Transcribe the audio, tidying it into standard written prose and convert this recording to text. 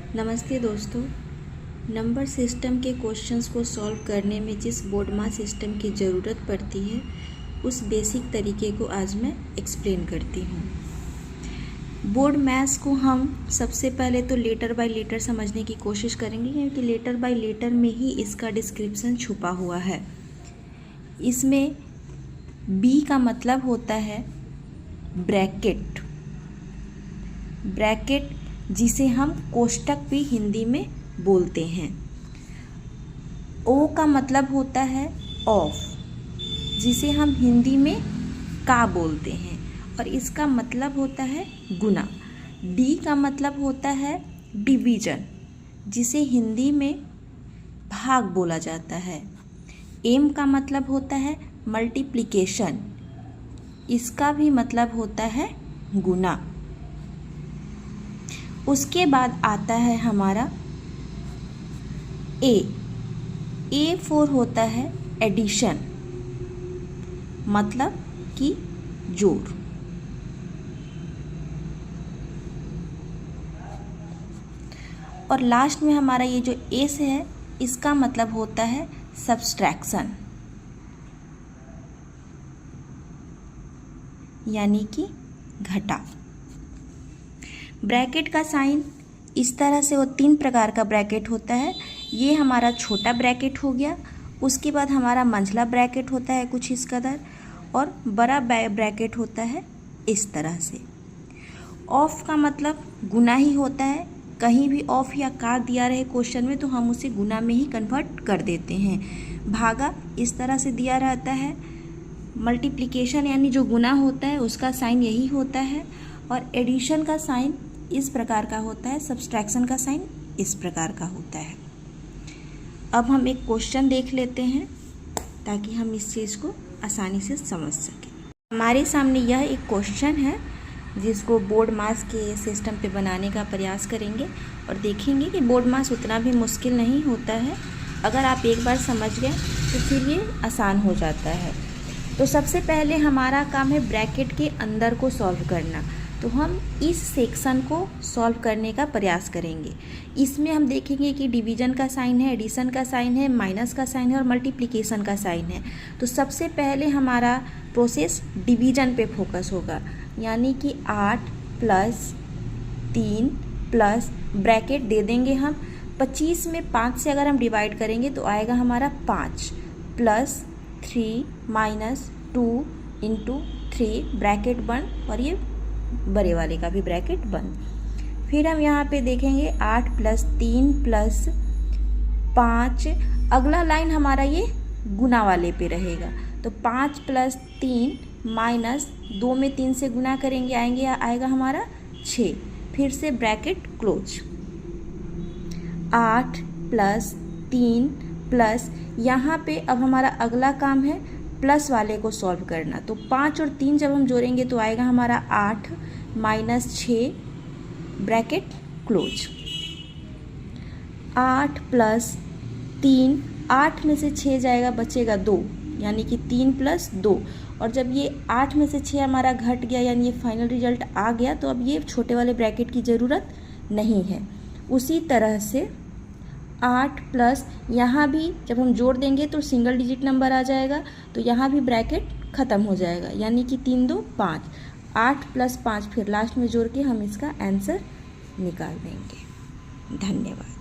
नमस्ते दोस्तों। Number system के क्वेश्चंस को सॉल्व करने में जिस बोर्ड मास सिस्टम की ज़रूरत पड़ती है उस बेसिक तरीके को आज मैं एक्सप्लेन करती हूँ। बोर्ड मैथ्स को हम सबसे पहले तो लेटर बाय लेटर समझने की कोशिश करेंगे, क्योंकि लेटर बाय लेटर में ही इसका डिस्क्रिप्शन छुपा हुआ है। इसमें बी का मतलब होता है ब्रैकेट, ब्रैकेट जिसे हम कोष्टक भी हिंदी में बोलते हैं। ओ का मतलब होता है ऑफ, जिसे हम हिंदी में का बोलते हैं और इसका मतलब होता है गुना। डी का मतलब होता है डिवीजन, जिसे हिंदी में भाग बोला जाता है। एम का मतलब होता है मल्टीप्लिकेशन, इसका भी मतलब होता है गुना। उसके बाद आता है हमारा ए फोर होता है एडिशन, मतलब कि जोड़। और लास्ट में हमारा ये जो एस है इसका मतलब होता है सब्सट्रैक्शन, यानी कि घटा। ब्रैकेट का साइन इस तरह से, वो तीन प्रकार का ब्रैकेट होता है। ये हमारा छोटा ब्रैकेट हो गया, उसके बाद हमारा मंझला ब्रैकेट होता है कुछ इस कदर, और बड़ा ब्रैकेट होता है इस तरह से। ऑफ का मतलब गुना ही होता है। कहीं भी ऑफ या का दिया रहे क्वेश्चन में तो हम उसे गुना में ही कन्वर्ट कर देते हैं। भागा इस तरह से दिया रहता है। मल्टीप्लिकेशन यानी जो गुना होता है उसका साइन यही होता है, और एडिशन का साइन इस प्रकार का होता है, सब्सट्रैक्शन का साइन इस प्रकार का होता है। अब हम एक क्वेश्चन देख लेते हैं ताकि हम इस चीज़ को आसानी से समझ सकें। हमारे सामने यह एक क्वेश्चन है जिसको बोर्ड मास के सिस्टम पे बनाने का प्रयास करेंगे और देखेंगे कि बोर्ड मास उतना भी मुश्किल नहीं होता है। अगर आप एक बार समझ गए तो फिर ये आसान हो जाता है। तो सबसे पहले हमारा काम है ब्रैकेट के अंदर को सॉल्व करना। तो हम इस सेक्शन को सॉल्व करने का प्रयास करेंगे। इसमें हम देखेंगे कि डिवीजन का साइन है, एडिशन का साइन है, माइनस का साइन है और मल्टीप्लिकेशन का साइन है। तो सबसे पहले हमारा प्रोसेस डिवीजन पे फोकस होगा, यानी कि 8 + 3 प्लस ब्रैकेट दे देंगे हम 25 में 5 से अगर हम डिवाइड करेंगे तो आएगा हमारा 5 + 3 - 2 × 3 ब्रैकेट बंद, और ये बड़े वाले का भी ब्रैकेट बंद। फिर हम यहाँ पे देखेंगे 8 + 3 + 5। अगला लाइन हमारा ये गुना वाले पे रहेगा, तो 5 + 3 - 2 में 3 से गुना करेंगे आएगा हमारा 6। फिर से ब्रैकेट क्लोज। 8 + 3 प्लस, यहाँ पे अब हमारा अगला काम है प्लस वाले को सॉल्व करना। तो 5 और 3 जब हम जोड़ेंगे तो आएगा हमारा 8 - 6 ब्रैकेट क्लोज। 8 + 3, 8 में से 6 जाएगा, बचेगा 2, यानी कि 3 + 2। और जब ये 8 में से 6 हमारा घट गया, यानी ये फाइनल रिजल्ट आ गया, तो अब ये छोटे वाले ब्रैकेट की ज़रूरत नहीं है। उसी तरह से 8 प्लस, यहाँ भी जब हम जोड़ देंगे तो सिंगल डिजिट नंबर आ जाएगा, तो यहाँ भी ब्रैकेट ख़त्म हो जाएगा, यानी कि 3 × 2 = 5। 8 + 5 फिर लास्ट में जोड़ के हम इसका आंसर निकाल देंगे। धन्यवाद।